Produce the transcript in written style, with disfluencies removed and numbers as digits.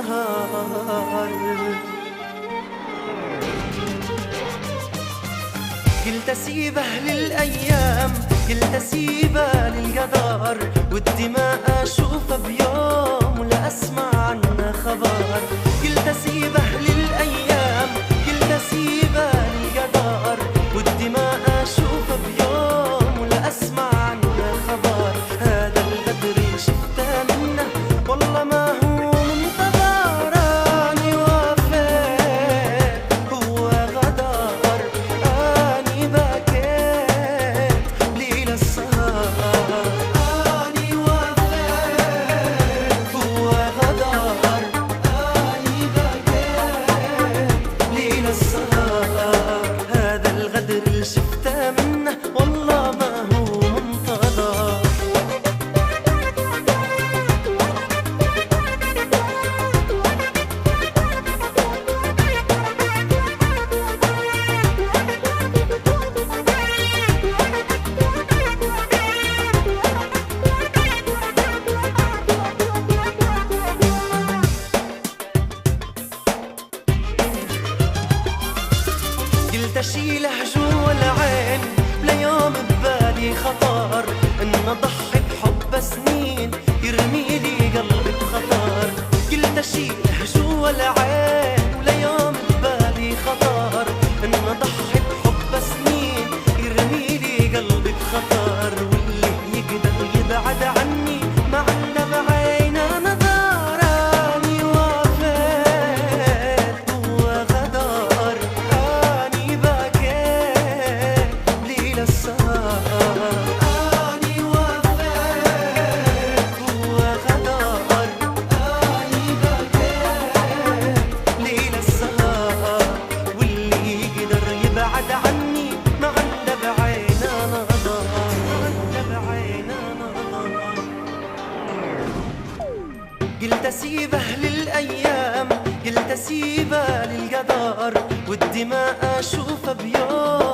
السهر. قلت اسيبه للايام، قلت اسيبه للقدر، والدماء اشوفه بيوم ولا اسمع عنه خبر. قلت اسيبه للايام، قلت اسيبه للقدر، والدماء اشوفه بيوم ولا اسمع عنه خبر. هذا الغدر شفته منه والله ما هو منتظر، اني وفيت هو غدر، اني بكيت ليل السهر. اني وفيت هو غدر، اني بكيت ليل السهر. هذا الغدر اللي شفته منه والله ما هو منتظر. قلت اشيله جوا العين بلا يوم ببالي خطر، ان اضحي بحب سنين يرمي لي قلبي بخطر. قلت اشيله جوا العين ولا يوم ببالي خطر، ان اضحي بحب سنين يرمي لي قلبي بخطر. واللي يقدر يبعد عني ما عنده بعينه نظر، اني وفيت هو غدر، اني بكيت ليل السهر. اني وفيت هو غدر، اني بكيت ليل السهر. واللي يقدر يبعد عني ما عنده بعينه نظر، ما عنده بعينه نظر. قلت اسيبه للايام، قلت اسيبه للقدر، والدماء اشوفه بيوم